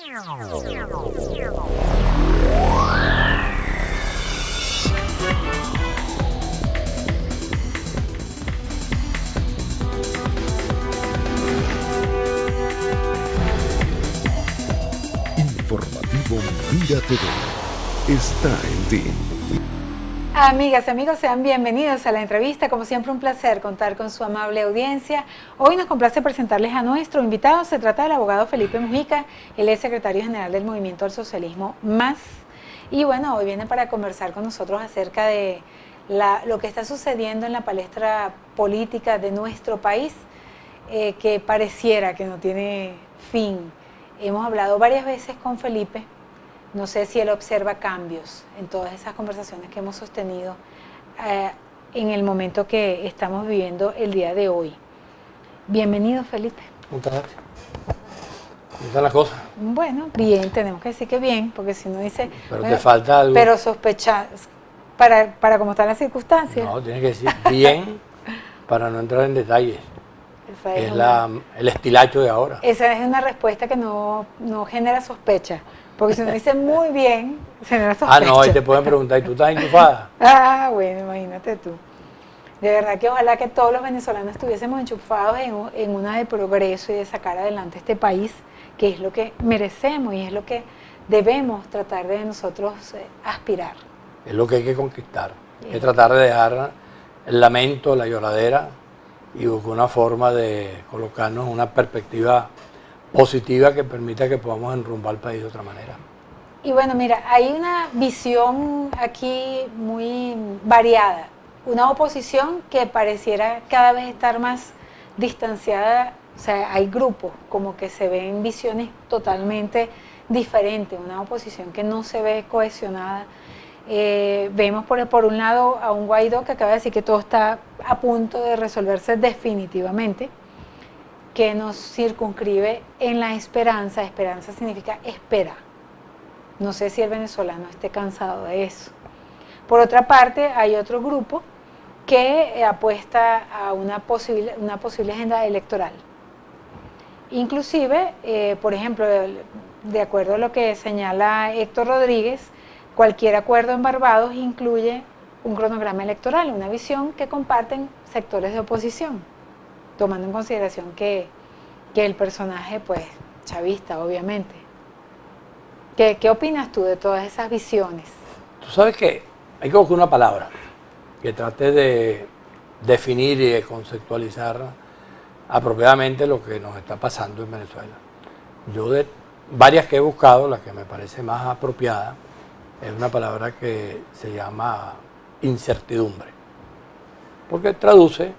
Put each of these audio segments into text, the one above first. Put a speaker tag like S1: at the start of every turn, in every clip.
S1: Informativo Mira TV está en ti.
S2: Amigas y amigos, sean bienvenidos a la entrevista. Como siempre, un placer contar con su amable audiencia. Hoy nos complace presentarles a nuestro invitado. Se trata del abogado Felipe Mujica. Él es secretario general del Movimiento al Socialismo Más. Y bueno, hoy viene para conversar con nosotros acerca de lo que está sucediendo en la palestra política de nuestro país, que pareciera que no tiene fin. Hemos hablado varias veces con Felipe. No sé si él observa cambios en todas esas conversaciones que hemos sostenido en el momento que estamos viviendo el día de hoy. Bienvenido, Felipe.
S3: Muchas gracias. ¿Cómo están las cosas?
S2: Bueno, bien, tenemos que decir que bien, porque si no dice...
S3: Pero
S2: bueno,
S3: te falta algo.
S2: Pero sospechar, para cómo están las circunstancias.
S3: No, tienes que decir bien para no entrar en detalles. Es el estilacho de ahora.
S2: Esa es una respuesta que no genera sospecha. Porque si uno dice muy bien, genera sospecha.
S3: Ah, no, ahí te pueden preguntar, ¿y tú estás enchufada?
S2: Ah, bueno, imagínate tú. De verdad que ojalá que todos los venezolanos estuviésemos enchufados en una de progreso y de sacar adelante este país, que es lo que merecemos y es lo que debemos tratar de nosotros aspirar.
S3: Es lo que hay que conquistar. Hay que tratar de dejar el lamento, la lloradera y buscar una forma de colocarnos en una perspectiva positiva que permita que podamos enrumbar el país de otra manera.
S2: Y bueno, mira, hay una visión aquí muy variada, una oposición que pareciera cada vez estar más distanciada, o sea, hay grupos como que se ven visiones totalmente diferentes, una oposición que no se ve cohesionada. Vemos por un lado a un Guaidó que acaba de decir que todo está a punto de resolverse definitivamente, que nos circunscribe en la esperanza. Esperanza significa espera. No sé si el venezolano esté cansado de eso. Por otra parte, hay otro grupo que apuesta a una posible agenda electoral. Inclusive, por ejemplo, de acuerdo a lo que señala Héctor Rodríguez, cualquier acuerdo en Barbados incluye un cronograma electoral, una visión que comparten sectores de oposición, tomando en consideración que el personaje, pues, chavista, obviamente. ¿Qué opinas tú de todas esas visiones?
S3: Tú sabes que hay que buscar una palabra que trate de definir y de conceptualizar apropiadamente lo que nos está pasando en Venezuela. Yo de varias que he buscado, la que me parece más apropiada es una palabra que se llama incertidumbre, porque traduce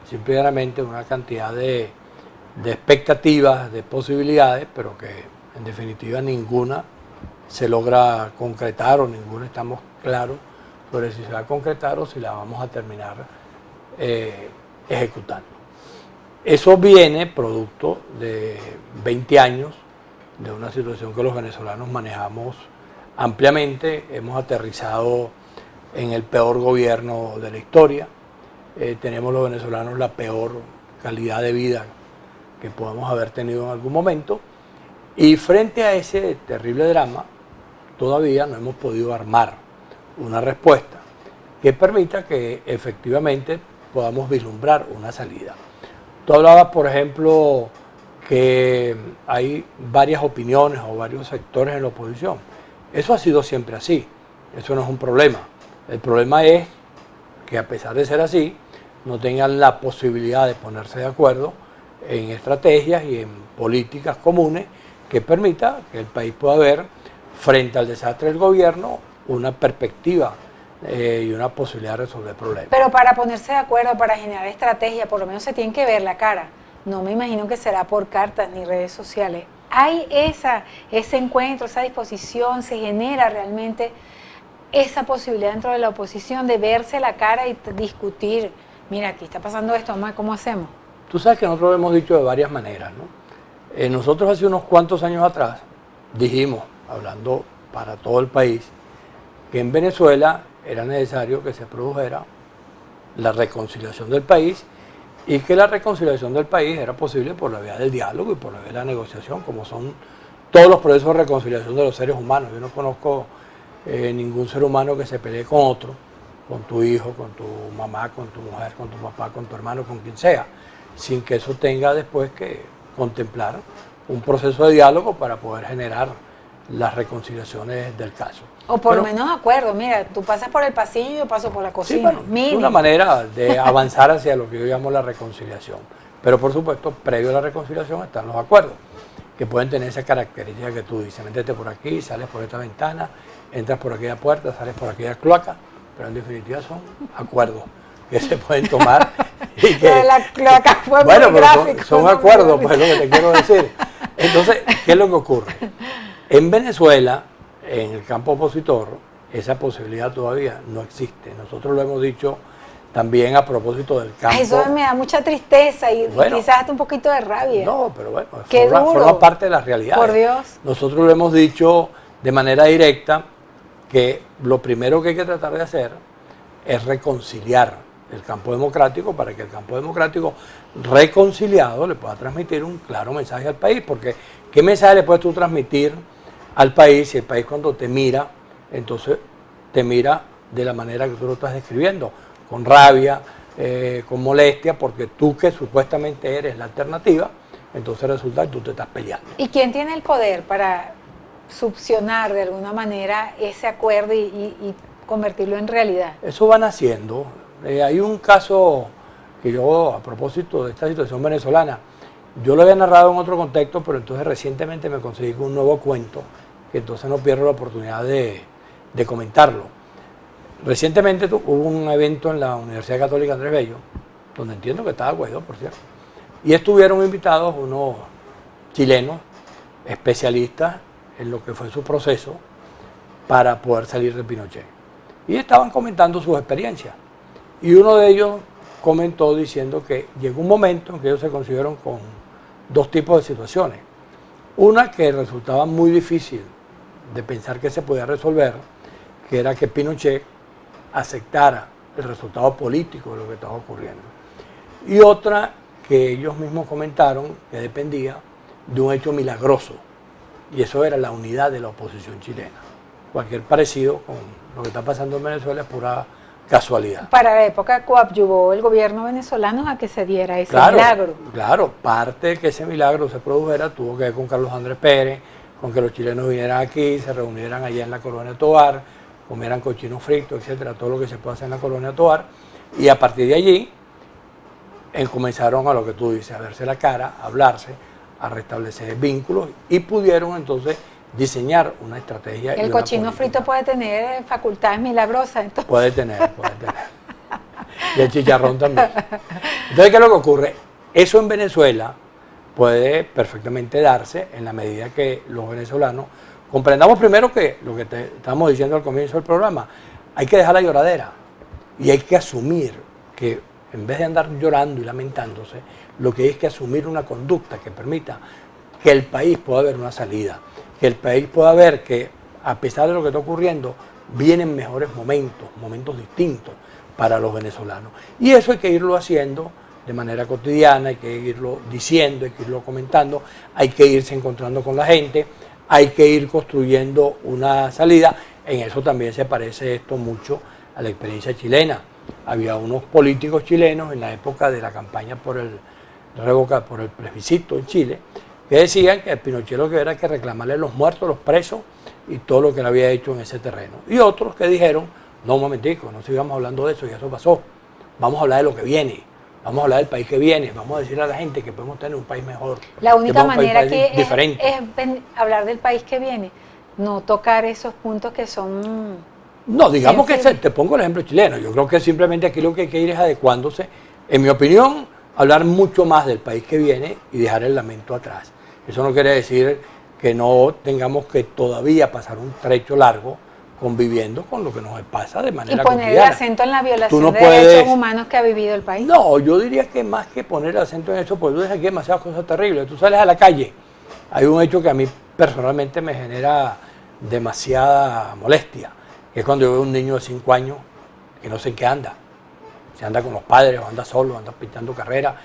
S3: simplemente una cantidad de expectativas, de posibilidades, pero que en definitiva ninguna se logra concretar o ninguna estamos claros sobre si se va a concretar o si la vamos a terminar ejecutando. Eso viene producto de 20 años de una situación que los venezolanos manejamos ampliamente. Hemos aterrizado en el peor gobierno de la historia. Tenemos los venezolanos la peor calidad de vida que podamos haber tenido en algún momento, y frente a ese terrible drama todavía no hemos podido armar una respuesta que permita que efectivamente podamos vislumbrar una salida. Tú hablabas, por ejemplo, que hay varias opiniones o varios sectores en la oposición. Eso ha sido siempre así, eso no es un problema. El problema es que a pesar de ser así, no tengan la posibilidad de ponerse de acuerdo en estrategias y en políticas comunes que permita que el país pueda ver, frente al desastre del gobierno, una perspectiva y una posibilidad de resolver problemas.
S2: Pero para ponerse de acuerdo, para generar estrategia, por lo menos se tienen que ver la cara. No me imagino que será por cartas ni redes sociales. Hay ese encuentro, esa disposición, se genera realmente esa posibilidad dentro de la oposición de verse la cara y discutir, mira, aquí está pasando esto, ¿cómo hacemos?
S3: Tú sabes que nosotros lo hemos dicho de varias maneras, ¿no? Nosotros hace unos cuantos años atrás dijimos, hablando para todo el país, que en Venezuela era necesario que se produjera la reconciliación del país y que la reconciliación del país era posible por la vía del diálogo y por la vía de la negociación, como son todos los procesos de reconciliación de los seres humanos. Yo no conozco ningún ser humano que se pelee con otro, con tu hijo, con tu mamá, con tu mujer, con tu papá, con tu hermano, con quien sea, sin que eso tenga después que contemplar un proceso de diálogo para poder generar las reconciliaciones del caso.
S2: O por lo menos acuerdo, mira, tú pasas por el pasillo y yo paso por la cocina.
S3: Sí, bueno, es una manera de avanzar hacia lo que yo llamo la reconciliación. Pero por supuesto, previo a la reconciliación están los acuerdos, que pueden tener esa característica que tú dices, métete por aquí, sales por esta ventana, entras por aquella puerta, sales por aquella cloaca, pero en definitiva son acuerdos que se pueden tomar. Y que,
S2: la cloaca fue
S3: bueno,
S2: muy
S3: pero
S2: gráfico,
S3: son acuerdos, pues lo que te quiero decir. Entonces, ¿qué es lo que ocurre? En Venezuela, en el campo opositor, esa posibilidad todavía no existe. Nosotros lo hemos dicho también a propósito del campo.
S2: Eso me da mucha tristeza y quizás hasta un poquito de rabia.
S3: No, pero bueno,
S2: forma
S3: parte de la realidad.
S2: Por Dios.
S3: Nosotros lo hemos dicho de manera directa que lo primero que hay que tratar de hacer es reconciliar el campo democrático para que el campo democrático reconciliado le pueda transmitir un claro mensaje al país. Porque ¿qué mensaje le puedes tú transmitir al país si el país cuando te mira, entonces te mira de la manera que tú lo estás describiendo? Con rabia, con molestia, porque tú que supuestamente eres la alternativa, entonces resulta que tú te estás peleando.
S2: ¿Y quién tiene el poder para subsanar de alguna manera ese acuerdo y convertirlo en realidad?
S3: Eso van haciendo. Hay un caso que yo, a propósito de esta situación venezolana, yo lo había narrado en otro contexto, pero entonces recientemente me conseguí con un nuevo cuento, que entonces no pierdo la oportunidad de comentarlo. Recientemente hubo un evento en la Universidad Católica Andrés Bello, donde entiendo que estaba Guaidó, por cierto, y estuvieron invitados unos chilenos especialistas en lo que fue su proceso para poder salir de Pinochet. Y estaban comentando sus experiencias. Y uno de ellos comentó diciendo que llegó un momento en que ellos se consiguieron con dos tipos de situaciones. Una que resultaba muy difícil de pensar que se podía resolver, que era que Pinochet aceptara el resultado político de lo que estaba ocurriendo. Y otra que ellos mismos comentaron que dependía de un hecho milagroso, y eso era la unidad de la oposición chilena. Cualquier parecido con lo que está pasando en Venezuela es pura casualidad.
S2: Para la época coadyuvó el gobierno venezolano a que se diera ese milagro.
S3: Claro, parte de que ese milagro se produjera tuvo que ver con Carlos Andrés Pérez, con que los chilenos vinieran aquí, se reunieran allá en la Colonia Tovar, comieran cochino frito, etcétera, todo lo que se puede hacer en la Colonia Tovar, y a partir de allí comenzaron a lo que tú dices, a verse la cara, a hablarse, a restablecer vínculos, y pudieron entonces diseñar una estrategia.
S2: El cochino frito puede tener facultades milagrosas, entonces.
S3: Puede tener. Y el chicharrón también. Entonces, ¿qué es lo que ocurre? Eso en Venezuela puede perfectamente darse en la medida que los venezolanos comprendamos primero que lo que te estamos diciendo al comienzo del programa, hay que dejar la lloradera y hay que asumir que en vez de andar llorando y lamentándose, lo que hay es que asumir una conducta que permita que el país pueda ver una salida, que el país pueda ver que a pesar de lo que está ocurriendo, vienen mejores momentos distintos para los venezolanos. Y eso hay que irlo haciendo de manera cotidiana, hay que irlo diciendo, hay que irlo comentando, hay que irse encontrando con la gente, hay que ir construyendo una salida. En eso también se parece esto mucho a la experiencia chilena. Había unos políticos chilenos en la época de la campaña por el plebiscito en Chile, que decían que el Pinochet lo que era que reclamarle los muertos, los presos y todo lo que él había hecho en ese terreno. Y otros que dijeron, no, un momentico, no sigamos hablando de eso, ya eso pasó. Vamos a hablar de lo que viene. Vamos a hablar del país que viene, vamos a decirle a la gente que podemos tener un país mejor.
S2: La única manera que es hablar del país que viene, no tocar esos puntos que son...
S3: No, digamos que te pongo el ejemplo chileno, yo creo que simplemente aquí lo que hay que ir es adecuándose, en mi opinión, hablar mucho más del país que viene y dejar el lamento atrás. Eso no quiere decir que no tengamos que todavía pasar un trecho largo conviviendo con lo que nos pasa de manera cotidiana. Y poner
S2: el acento en la violación de derechos humanos que ha vivido el país.
S3: No, yo diría que más que poner el acento en eso, pues tú ves aquí demasiadas cosas terribles. Tú sales a la calle, hay un hecho que a mí personalmente me genera demasiada molestia, que es cuando yo veo a un niño de 5 años que no sé en qué anda. Si anda con los padres, o anda solo, anda pintando carrera,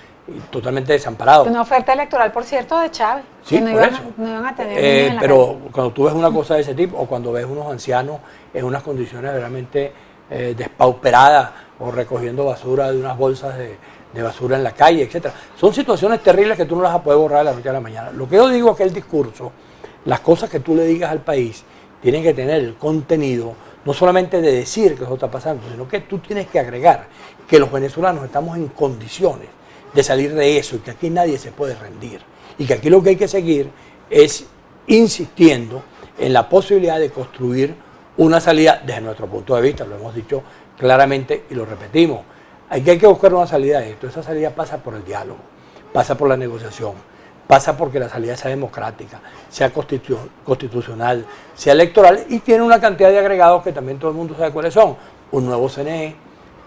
S3: totalmente desamparados.
S2: Una oferta electoral, por cierto, de Chávez.
S3: Sí,
S2: que no
S3: por
S2: iban,
S3: eso.
S2: no iban a tener niños en la
S3: Pero
S2: calle.
S3: cuando tú ves una cosa de ese tipo, o cuando ves unos ancianos en unas condiciones realmente despauperadas, o recogiendo basura de unas bolsas de basura en la calle, etcétera. Son situaciones terribles que tú no las vas a poder borrar de la noche a la mañana. Lo que yo digo es que el discurso, las cosas que tú le digas al país, tienen que tener el contenido, no solamente de decir que eso está pasando, sino que tú tienes que agregar que los venezolanos estamos en condiciones de salir de eso y que aquí nadie se puede rendir. Y que aquí lo que hay que seguir es insistiendo en la posibilidad de construir una salida desde nuestro punto de vista, lo hemos dicho claramente y lo repetimos. Hay que buscar una salida de esto. Esa salida pasa por el diálogo, pasa por la negociación, pasa porque la salida sea democrática, sea constitucional, sea electoral y tiene una cantidad de agregados que también todo el mundo sabe cuáles son. Un nuevo CNE,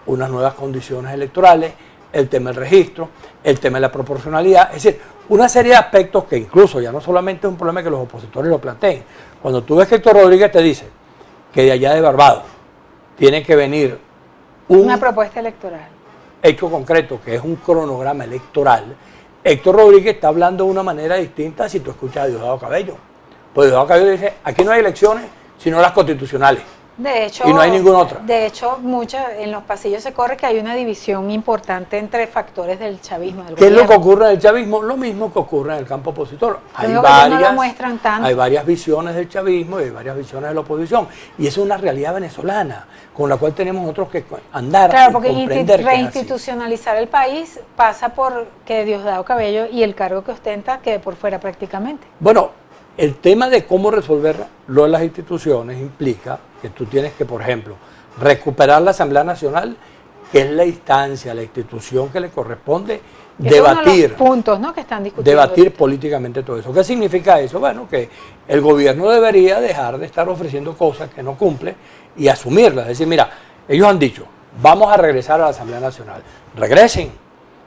S3: unas nuevas condiciones electorales, el tema del registro, el tema de la proporcionalidad, es decir, una serie de aspectos que incluso ya no solamente es un problema que los opositores lo planteen. Cuando tú ves que Héctor Rodríguez te dice que de allá de Barbados tiene que venir
S2: Una propuesta electoral.
S3: hecho concreto, que es un cronograma electoral, Héctor Rodríguez está hablando de una manera distinta si tú escuchas a Diosdado Cabello. Pues Diosdado Cabello dice, aquí no hay elecciones, sino las constitucionales.
S2: De hecho,
S3: Y no hay ninguna otra.
S2: De hecho, en los pasillos se corre que hay una división importante entre factores del chavismo. Del
S3: ¿Qué es lo que
S2: gobierno.
S3: ocurre en el chavismo? Lo mismo que ocurre en el campo opositor.
S2: Lo único que ellos no lo muestran tanto.
S3: Hay varias visiones del chavismo y hay varias visiones de la oposición. Y eso es una realidad venezolana, con la cual tenemos nosotros que andar
S2: Claro,
S3: y
S2: porque
S3: comprender que es así.
S2: reinstitucionalizar el país pasa por que Diosdado Cabello y el cargo que ostenta quede por fuera prácticamente.
S3: Bueno, el tema de cómo resolver lo de las instituciones implica que tú tienes que, por ejemplo, recuperar la Asamblea Nacional, que es la instancia, la institución que le corresponde
S2: Ese es uno de
S3: debatir.
S2: los puntos, ¿no?, que están discutiendo.
S3: Debatir
S2: ahorita.
S3: políticamente todo eso. ¿Qué significa eso? Bueno, que el gobierno debería dejar de estar ofreciendo cosas que no cumple y asumirlas. Es decir, mira, ellos han dicho, vamos a regresar a la Asamblea Nacional. Regresen,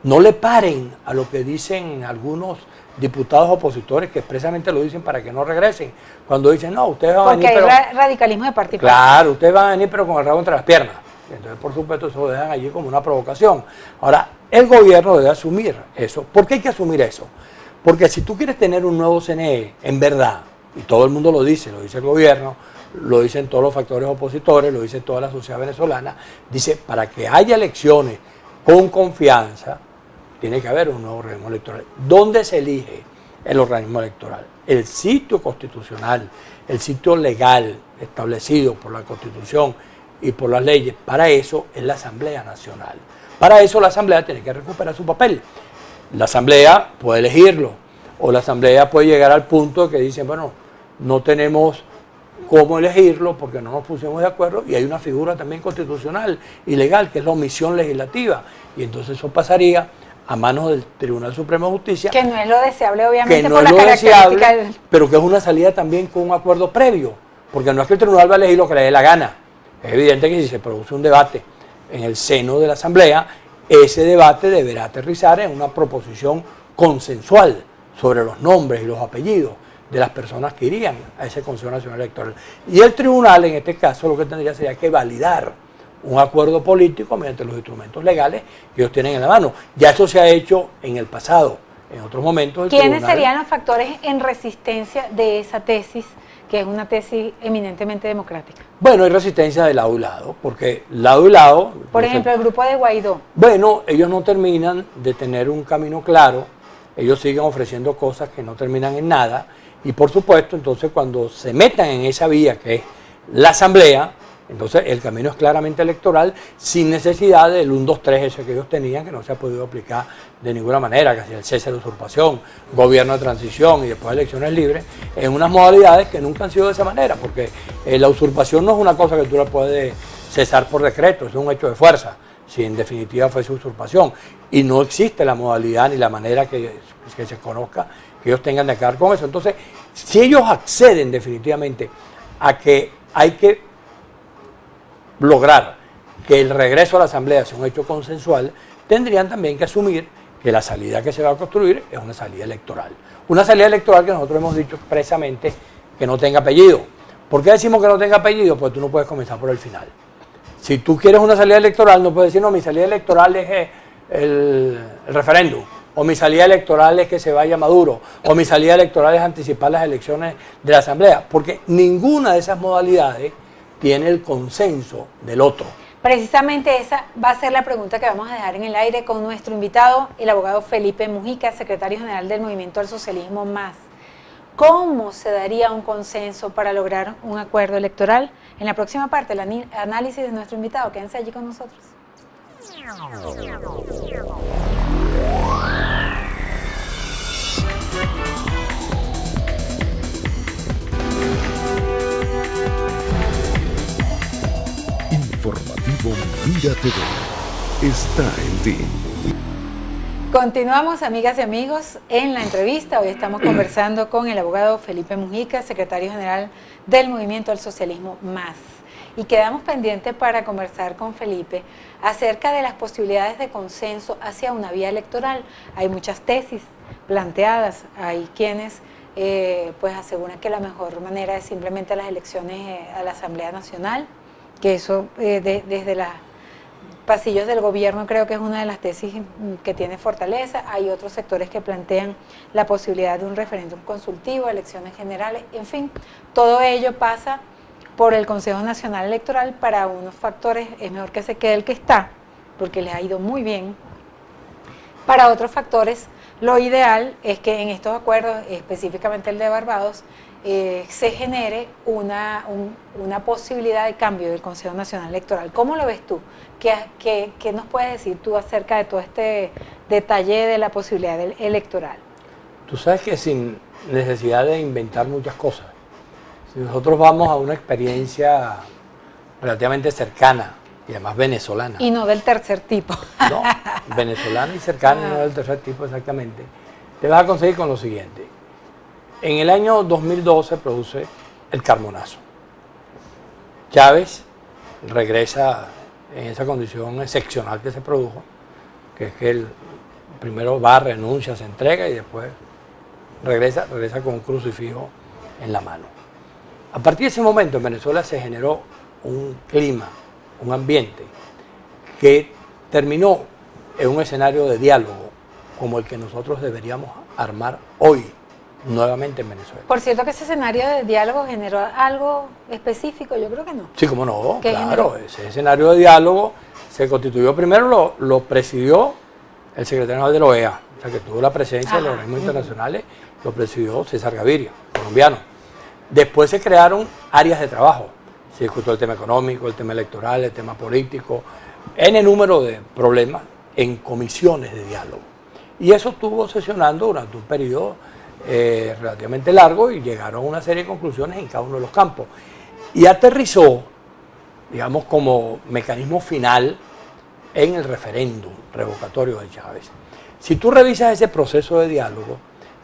S3: no le paren a lo que dicen algunos diputados opositores que expresamente lo dicen para que no regresen. Cuando dicen, no, ustedes van a
S2: Porque
S3: venir,
S2: hay
S3: pero...
S2: radicalismo de partido.
S3: Claro, ustedes van a venir pero con el rabo entre las piernas. Entonces, por supuesto, eso lo dejan allí como una provocación. Ahora, el gobierno debe asumir eso. ¿Por qué hay que asumir eso? Porque si tú quieres tener un nuevo CNE, en verdad, y todo el mundo lo dice el gobierno, lo dicen todos los factores opositores, lo dice toda la sociedad venezolana, dice, para que haya elecciones con confianza, tiene que haber un nuevo organismo electoral. ¿Dónde se elige el organismo electoral? El sitio constitucional, el sitio legal establecido por la Constitución y por las leyes, para eso es la Asamblea Nacional. Para eso la Asamblea tiene que recuperar su papel. La Asamblea puede elegirlo, o la Asamblea puede llegar al punto de que dicen, bueno, no tenemos cómo elegirlo porque no nos pusimos de acuerdo, y hay una figura también constitucional y legal, que es la omisión legislativa, y entonces eso pasaría a manos del Tribunal Supremo de Justicia,
S2: Que no es lo deseable, obviamente,
S3: que no
S2: por
S3: es
S2: las
S3: lo
S2: características
S3: deseable,
S2: del...
S3: pero que es una salida también con un acuerdo previo, porque no es que el tribunal va a elegir lo que le dé la gana. Es evidente que si se produce un debate en el seno de la Asamblea, ese debate deberá aterrizar en una proposición consensual sobre los nombres y los apellidos de las personas que irían a ese Consejo Nacional Electoral. Y el tribunal, en este caso, lo que tendría sería que validar un acuerdo político mediante los instrumentos legales que ellos tienen en la mano. Ya eso se ha hecho en el pasado, en otros momentos.
S2: ¿Quiénes serían los factores en resistencia de esa tesis, que es una tesis eminentemente democrática?
S3: Bueno, hay resistencia de lado y lado, porque lado y lado...
S2: Por ejemplo, el grupo de Guaidó.
S3: Bueno, ellos no terminan de tener un camino claro, ellos siguen ofreciendo cosas que no terminan en nada, y por supuesto, entonces cuando se metan en esa vía que es la Asamblea, entonces el camino es claramente electoral, sin necesidad del 1, 2, 3 ese que ellos tenían, que no se ha podido aplicar de ninguna manera, que sea el cese de usurpación, gobierno de transición y después elecciones libres, en unas modalidades que nunca han sido de esa manera, porque la usurpación no es una cosa que tú la puedes cesar por decreto, es un hecho de fuerza, si en definitiva fuese usurpación, y no existe la modalidad ni la manera que se conozca que ellos tengan de acabar con eso. Entonces, si ellos acceden definitivamente a que hay que lograr que el regreso a la Asamblea sea un hecho consensual, tendrían también que asumir que la salida que se va a construir es una salida electoral. Una salida electoral que nosotros hemos dicho expresamente que no tenga apellido. ¿Por qué decimos que no tenga apellido? Pues tú no puedes comenzar por el final. Si tú quieres una salida electoral, no puedes decir, no, mi salida electoral es el referéndum. o mi salida electoral es que se vaya Maduro, o mi salida electoral es anticipar las elecciones de la Asamblea, porque ninguna de esas modalidades tiene el consenso del otro.
S2: Precisamente esa va a ser la pregunta que vamos a dejar en el aire con nuestro invitado, el abogado Felipe Mujica, secretario general del Movimiento al Socialismo Más. ¿Cómo se daría un consenso para lograr un acuerdo electoral? En la próxima parte, el análisis de nuestro invitado. Quédense allí con nosotros.
S1: Informativo Mira TV está en ti.
S2: Continuamos, amigas y amigos, en la entrevista. Hoy estamos conversando con el abogado Felipe Mujica, secretario general del Movimiento al Socialismo Más. Y quedamos pendientes para conversar con Felipe acerca de las posibilidades de consenso hacia una vía electoral. Hay muchas tesis planteadas, hay quienes pues aseguran que la mejor manera es simplemente las elecciones a la Asamblea Nacional, que eso desde los pasillos del gobierno creo que es una de las tesis que tiene fortaleza. Hay otros sectores que plantean la posibilidad de un referéndum consultivo, elecciones generales, en fin, todo ello pasa por el Consejo Nacional Electoral. Para unos factores es mejor que se quede el que está, porque les ha ido muy bien. Para otros factores, lo ideal es que en estos acuerdos, específicamente el de Barbados, se genere una posibilidad de cambio del Consejo Nacional Electoral. ¿Cómo lo ves tú? ¿Qué nos puedes decir tú acerca de todo este detalle de la posibilidad electoral?
S3: Tú sabes que sin necesidad de inventar muchas cosas, si nosotros vamos a una experiencia relativamente cercana y además venezolana.
S2: Y no del tercer tipo.
S3: No, venezolana y cercana y no del tercer tipo exactamente. Te vas a conseguir con lo siguiente. En el año 2012 se produce el Carmonazo. Chávez regresa en esa condición excepcional que se produjo, que es que él primero va, renuncia, se entrega y después regresa con un crucifijo en la mano. A partir de ese momento en Venezuela se generó un clima, un ambiente que terminó en un escenario de diálogo como el que nosotros deberíamos armar hoy nuevamente en Venezuela.
S2: Por cierto que ese escenario de diálogo generó algo específico, yo creo que no.
S3: Sí, cómo no, claro,
S2: generó?
S3: ese escenario de diálogo se constituyó primero, lo presidió el secretario general de la OEA, o sea que tuvo la presencia de los organismos internacionales, lo presidió César Gaviria, colombiano. Después se crearon áreas de trabajo, se discutió el tema económico, el tema electoral, el tema político, N número de problemas en comisiones de diálogo. Y eso estuvo sesionando durante un periodo relativamente largo y llegaron a una serie de conclusiones en cada uno de los campos. Y aterrizó, digamos, como mecanismo final en el referéndum revocatorio de Chávez. Si tú revisas ese proceso de diálogo,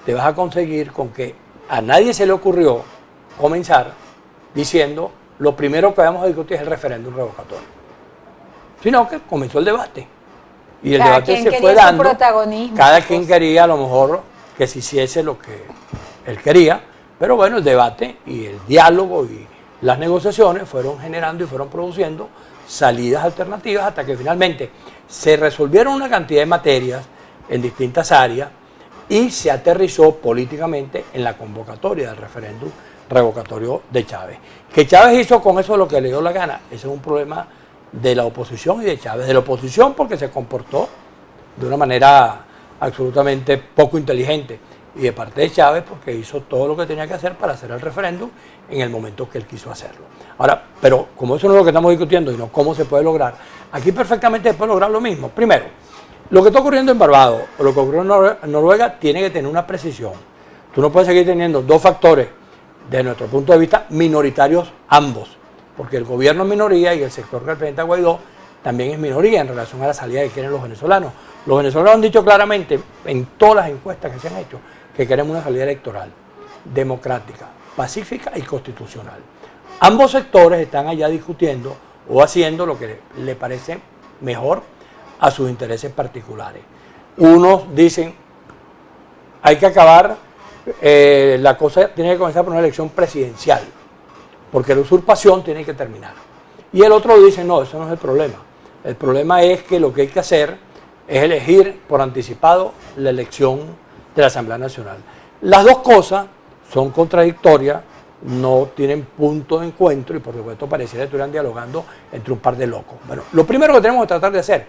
S3: te vas a conseguir con que a nadie se le ocurrió comenzar diciendo lo primero que vamos a discutir es el referéndum revocatorio, sino que comenzó el debate. Y el debate se fue dando. Cada quien quería a lo mejor que se hiciese lo que él quería, pero bueno, el debate y el diálogo y las negociaciones fueron generando y fueron produciendo salidas alternativas hasta que finalmente se resolvieron una cantidad de materias en distintas áreas y se aterrizó políticamente en la convocatoria del referéndum revocatorio de Chávez. Que Chávez hizo con eso lo que le dio la gana, ese es un problema de la oposición y de Chávez. De la oposición porque se comportó de una manera absolutamente poco inteligente, y de parte de Chávez porque hizo todo lo que tenía que hacer para hacer el referéndum en el momento que él quiso hacerlo. Ahora, pero como eso no es lo que estamos discutiendo, sino cómo se puede lograr, aquí perfectamente se puede lograr lo mismo. Primero, lo que está ocurriendo en Barbados o lo que ocurrió en Noruega tiene que tener una precisión. Tú no puedes seguir teniendo dos factores, desde nuestro punto de vista, minoritarios ambos, porque el gobierno es minoría y el sector que representa a Guaidó también es minoría en relación a la salida que quieren los venezolanos. Los venezolanos han dicho claramente en todas las encuestas que se han hecho que queremos una salida electoral democrática, pacífica y constitucional. Ambos sectores están allá discutiendo o haciendo lo que le parece mejor a sus intereses particulares. Unos dicen hay que acabar, la cosa tiene que comenzar por una elección presidencial, porque la usurpación tiene que terminar. Y el otro dice no, eso no es el problema. El problema es que lo que hay que hacer es elegir por anticipado la elección de la Asamblea Nacional. Las dos cosas son contradictorias, no tienen punto de encuentro y por supuesto pareciera que estuvieran dialogando entre un par de locos. Bueno, lo primero que tenemos que tratar de hacer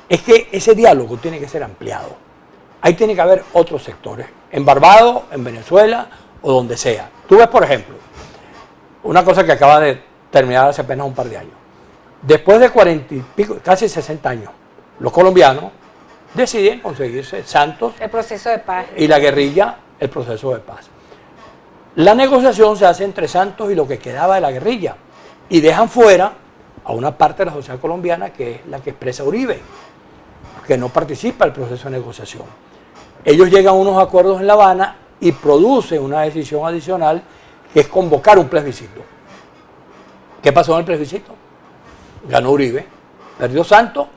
S3: es que ese diálogo tiene que ser ampliado. Ahí tiene que haber otros sectores, en Barbados, en Venezuela o donde sea. Tú ves, por ejemplo, una cosa que acaba de terminar hace apenas un par de años. Después de 40 y pico, casi 60 años, los colombianos deciden conseguirse Santos
S2: El proceso de paz.
S3: y la guerrilla, el proceso de paz. La negociación se hace entre Santos y lo que quedaba de la guerrilla y dejan fuera a una parte de la sociedad colombiana que es la que expresa Uribe, que no participa en el proceso de negociación. Ellos llegan a unos acuerdos en La Habana y producen una decisión adicional que es convocar un plebiscito. ¿Qué pasó en el plebiscito? Ganó Uribe, perdió Santos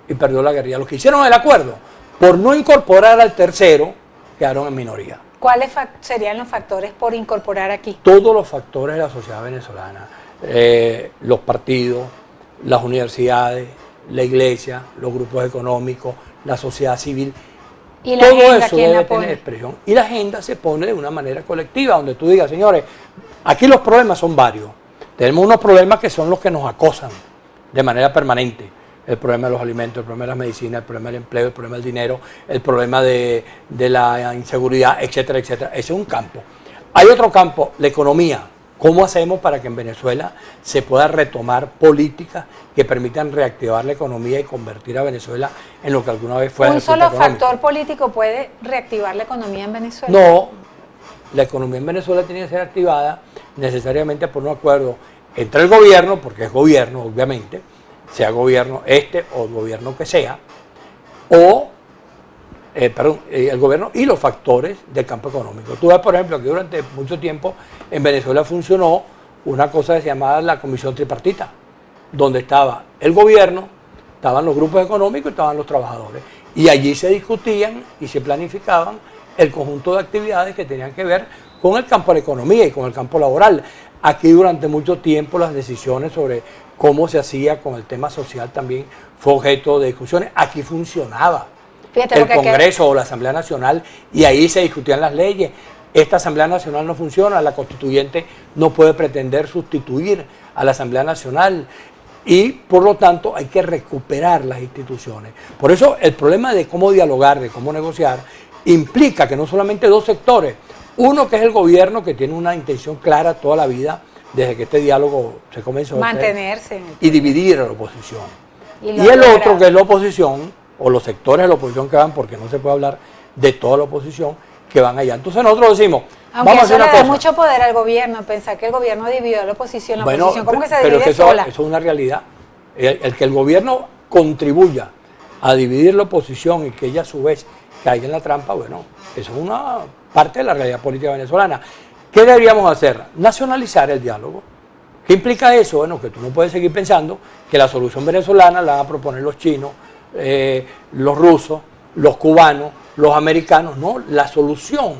S3: y perdió la guerrilla. Los que hicieron el acuerdo, por no incorporar al tercero, quedaron en minoría.
S2: ¿Cuáles serían los factores por incorporar aquí?
S3: Todos los factores de la sociedad venezolana, los partidos, las universidades, la iglesia, los grupos económicos, la sociedad civil,
S2: ¿Y la
S3: todo
S2: agenda
S3: eso
S2: quién
S3: debe
S2: la pone?
S3: tener expresión. Y la agenda se pone de una manera colectiva, donde tú digas, señores, aquí los problemas son varios. Tenemos unos problemas que son los que nos acosan de manera permanente. El problema de los alimentos, el problema de las medicinas, el problema del empleo, el problema del dinero, el problema de la inseguridad, etcétera, etcétera. Ese es un campo. Hay otro campo, la economía. ¿Cómo hacemos para que en Venezuela se pueda retomar políticas que permitan reactivar la economía y convertir a Venezuela en lo que alguna vez fue?
S2: ¿Un solo factor político puede reactivar la economía en Venezuela?
S3: No, la economía en Venezuela tiene que ser activada necesariamente por un acuerdo entre el gobierno, porque es gobierno, obviamente, sea gobierno este o el gobierno que sea, o el gobierno y los factores del campo económico. Tú ves, por ejemplo, que durante mucho tiempo en Venezuela funcionó una cosa que se llamaba la Comisión Tripartita, donde estaba el gobierno, estaban los grupos económicos y estaban los trabajadores. Y allí se discutían y se planificaban el conjunto de actividades que tenían que ver con el campo de la economía y con el campo laboral. Aquí durante mucho tiempo las decisiones sobre cómo se hacía con el tema social también fue objeto de discusiones. Aquí funcionaba
S2: Fíjate,
S3: el Congreso o la Asamblea Nacional y ahí se discutían las leyes. Esta Asamblea Nacional no funciona, la Constituyente no puede pretender sustituir a la Asamblea Nacional y por lo tanto hay que recuperar las instituciones. Por eso el problema de cómo dialogar, de cómo negociar, implica que no solamente dos sectores, uno que es el gobierno que tiene una intención clara toda la vida desde que este diálogo se comenzó
S2: mantenerse
S3: y dividir a la oposición.
S2: Y
S3: el otro que es la oposición o los sectores de la oposición que van, porque no se puede hablar de toda la oposición, que van allá. Entonces nosotros decimos,
S2: aunque
S3: vamos a
S2: eso
S3: hacer
S2: le
S3: una
S2: da
S3: cosa.
S2: mucho poder al gobierno, pensar que el gobierno dividió a la oposición como que se
S3: pero
S2: divide
S3: eso,
S2: sola.
S3: eso es una realidad. El que el gobierno contribuya a dividir la oposición y que ella a su vez caiga en la trampa, bueno, eso es una parte de la realidad política venezolana. ¿Qué deberíamos hacer? Nacionalizar el diálogo. ¿Qué implica eso? Bueno, que tú no puedes seguir pensando que la solución venezolana la van a proponer los chinos, los rusos, los cubanos, los americanos. No, la solución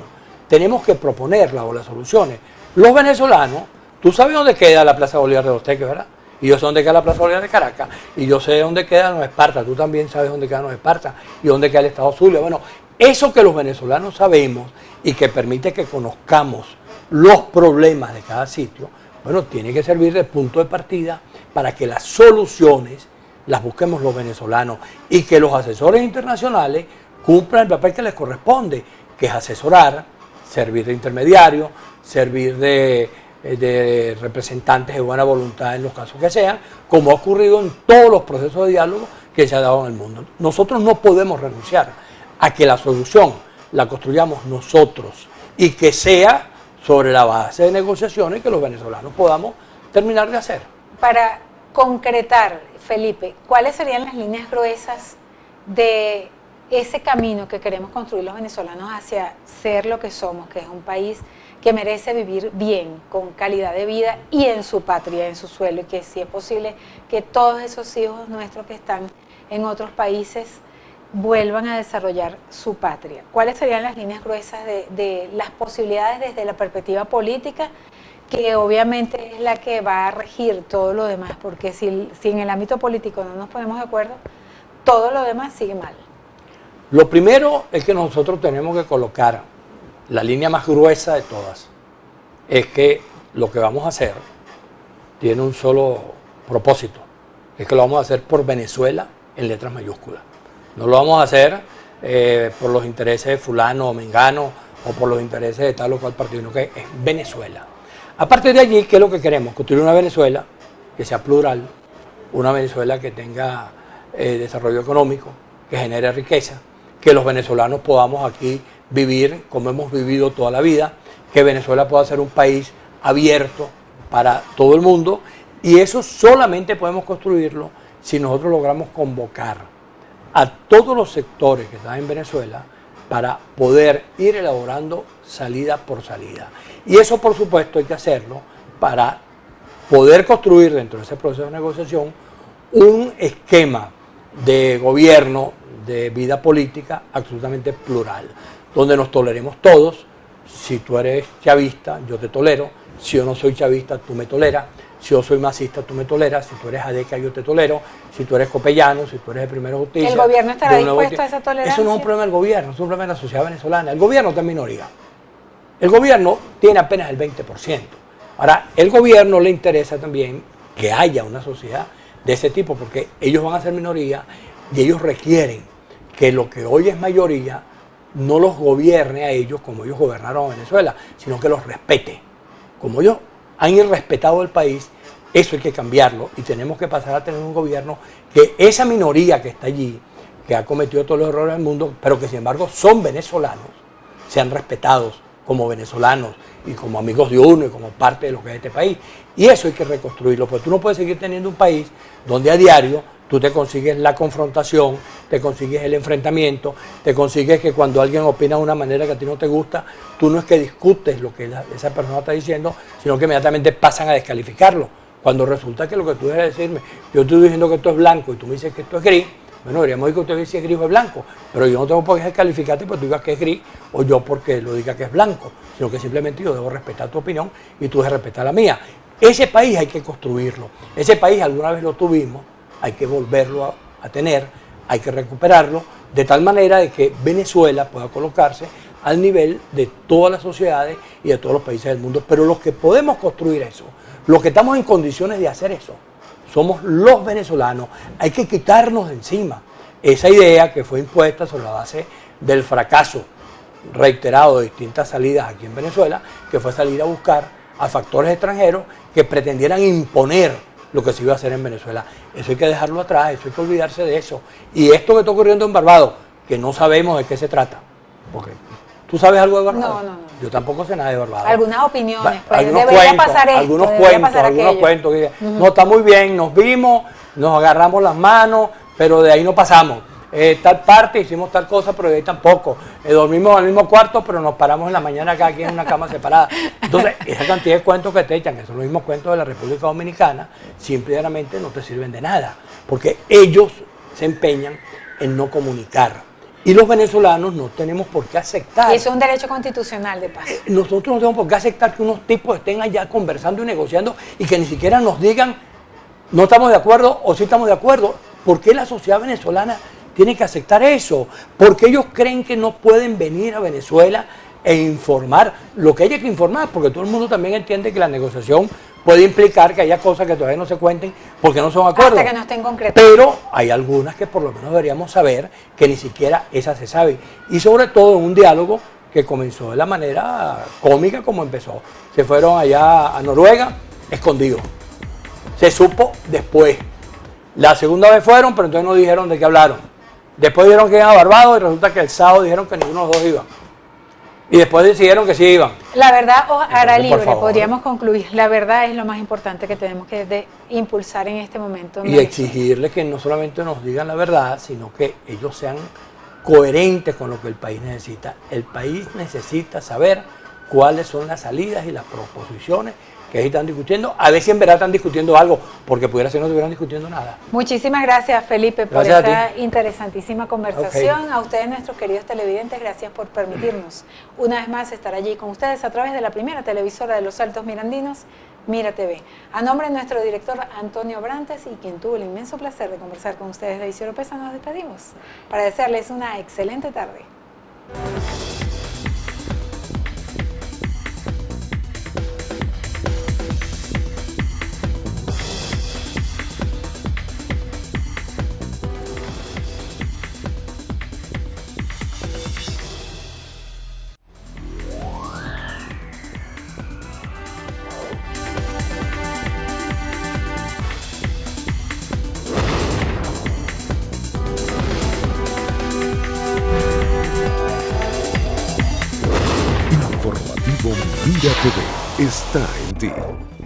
S3: tenemos que proponerla, o las soluciones. Los venezolanos, tú sabes dónde queda la Plaza Bolívar de Los Teques, ¿verdad? Y yo sé dónde queda la Plaza Bolívar de Caracas, y yo sé dónde queda Nueva Esparta, tú también sabes dónde queda Nueva Esparta, y dónde queda el Estado Zulia. Bueno, eso que los venezolanos sabemos y que permite que conozcamos los problemas de cada sitio, bueno, tiene que servir de punto de partida para que las soluciones las busquemos los venezolanos y que los asesores internacionales cumplan el papel que les corresponde, que es asesorar, servir de intermediario, servir de representantes de buena voluntad en los casos que sean, como ha ocurrido en todos los procesos de diálogo que se ha dado en el mundo. Nosotros no podemos renunciar a que la solución la construyamos nosotros y que sea sobre la base de negociaciones que los venezolanos podamos terminar de hacer.
S2: Para concretar, Felipe, ¿cuáles serían las líneas gruesas de ese camino que queremos construir los venezolanos hacia ser lo que somos, que es un país que merece vivir bien, con calidad de vida y en su patria, en su suelo, y que si es posible que todos esos hijos nuestros que están en otros países vuelvan a desarrollar su patria? ¿Cuáles serían las líneas gruesas de las posibilidades desde la perspectiva política, que obviamente es la que va a regir todo lo demás? Porque si en el ámbito político no nos ponemos de acuerdo, todo lo demás sigue mal.
S3: Lo primero es que nosotros tenemos que colocar la línea más gruesa de todas. Es que lo que vamos a hacer tiene un solo propósito. Es que lo vamos a hacer por Venezuela en letras mayúsculas. No lo vamos a hacer por los intereses de fulano o mengano o por los intereses de tal o cual partido, sino que es Venezuela. A partir de allí, ¿qué es lo que queremos? Construir una Venezuela que sea plural, una Venezuela que tenga desarrollo económico, que genere riqueza, que los venezolanos podamos aquí vivir como hemos vivido toda la vida, que Venezuela pueda ser un país abierto para todo el mundo, y eso solamente podemos construirlo si nosotros logramos convocar a todos los sectores que están en Venezuela para poder ir elaborando salida por salida. Y eso, por supuesto, hay que hacerlo para poder construir dentro de ese proceso de negociación un esquema de gobierno, de vida política absolutamente plural, donde nos toleremos todos. Si tú eres chavista, yo te tolero. Si yo no soy chavista, tú me toleras. Si yo soy masista, tú me toleras. Si tú eres adeca, yo te tolero. Si tú eres copellano, si tú eres de Primera Justicia.
S2: ¿El gobierno estará dispuesto a esa tolerancia?
S3: Eso no es un problema del gobierno, es un problema de la sociedad venezolana. El gobierno está en minoría. El gobierno tiene apenas el 20%. Ahora, el gobierno le interesa también que haya una sociedad de ese tipo, porque ellos van a ser minoría y ellos requieren que lo que hoy es mayoría no los gobierne a ellos como ellos gobernaron a Venezuela, sino que los respete. Como ellos han irrespetado el país, eso hay que cambiarlo y tenemos que pasar a tener un gobierno que esa minoría que está allí, que ha cometido todos los errores del mundo, pero que sin embargo son venezolanos, sean respetados como venezolanos y como amigos de uno y como parte de lo que es este país. Y eso hay que reconstruirlo, porque tú no puedes seguir teniendo un país donde a diario tú te consigues la confrontación, te consigues el enfrentamiento, te consigues que cuando alguien opina de una manera que a ti no te gusta, tú no es que discutes lo que esa persona está diciendo, sino que inmediatamente pasan a descalificarlo. Cuando resulta que lo que tú debes decirme, yo estoy diciendo que esto es blanco y tú me dices que esto es gris, bueno, deberíamos decir que usted dice que es gris o es blanco, pero yo no tengo por qué descalificarte porque tú digas que es gris o yo porque lo diga que es blanco, sino que simplemente yo debo respetar tu opinión y tú debes respetar la mía. Ese país hay que construirlo, ese país alguna vez lo tuvimos, hay que volverlo a tener, hay que recuperarlo, de tal manera de que Venezuela pueda colocarse al nivel de todas las sociedades y de todos los países del mundo. Pero los que podemos construir eso, los que estamos en condiciones de hacer eso, somos los venezolanos. Hay que quitarnos de encima esa idea que fue impuesta sobre la base del fracaso reiterado de distintas salidas aquí en Venezuela, que fue salir a buscar a factores extranjeros que pretendieran imponer lo que se iba a hacer en Venezuela. Eso hay que dejarlo atrás, eso hay que olvidarse de eso. Y esto que está ocurriendo en Barbados, que no sabemos de qué se trata, porque ¿tú sabes algo de Barbados?
S2: No.
S3: Yo tampoco sé nada de Barbados.
S2: Algunas opiniones, pues
S3: algunos
S2: debería
S3: cuentos,
S2: pasar esto,
S3: algunos
S2: debería
S3: cuentos,
S2: pasar
S3: algunos
S2: aquello.
S3: cuentos que no, está muy bien, nos vimos, nos agarramos las manos, pero de ahí no pasamos. Tal parte, hicimos tal cosa, pero de ahí tampoco. Dormimos en el mismo cuarto, pero nos paramos en la mañana cada quien en una cama separada. Entonces, esa cantidad de cuentos que te echan, que son los mismos cuentos de la República Dominicana, simplemente no te sirven de nada, porque ellos se empeñan en no comunicar. Y los venezolanos no tenemos por qué aceptar.
S2: Y eso es un derecho constitucional, de paso.
S3: Nosotros no tenemos por qué aceptar que unos tipos estén allá conversando y negociando y que ni siquiera nos digan no estamos de acuerdo o sí estamos de acuerdo. ¿Por qué la sociedad venezolana tiene que aceptar eso? Porque ellos creen que no pueden venir a Venezuela e informar lo que haya que informar, porque todo el mundo también entiende que la negociación puede implicar que haya cosas que todavía no se cuenten porque no son acuerdos.
S2: Hasta que no estén concretadas.
S3: Pero hay algunas que por lo menos deberíamos saber que ni siquiera esas se saben. Y sobre todo en un diálogo que comenzó de la manera cómica como empezó. Se fueron allá a Noruega escondidos. Se supo después. La segunda vez fueron, pero entonces no dijeron de qué hablaron. Después dijeron que iban a Barbados y resulta que el sábado dijeron que ninguno de los dos iban. Y después decidieron que sí iban.
S2: La verdad os hará
S3: Entonces, por
S2: libre,
S3: favor.
S2: podríamos concluir. La verdad es lo más importante que tenemos que impulsar en este momento.
S3: Y exigirles que no solamente nos digan la verdad, sino que ellos sean coherentes con lo que el país necesita. El país necesita saber cuáles son las salidas y las proposiciones que ahí están discutiendo. A ver si en verdad están discutiendo algo, porque pudiera ser no estuvieran discutiendo nada.
S2: Muchísimas gracias, Felipe, por
S3: Gracias
S2: esta interesantísima conversación. A ustedes, nuestros queridos televidentes, gracias por permitirnos una vez más estar allí con ustedes a través de la primera televisora de los Altos Mirandinos, Mira TV. A nombre de nuestro director Antonio Brantes y quien tuvo el inmenso placer de conversar con ustedes de Isidro Pesa, nos despedimos para desearles una excelente tarde.
S1: Informativo Mira TV está en ti.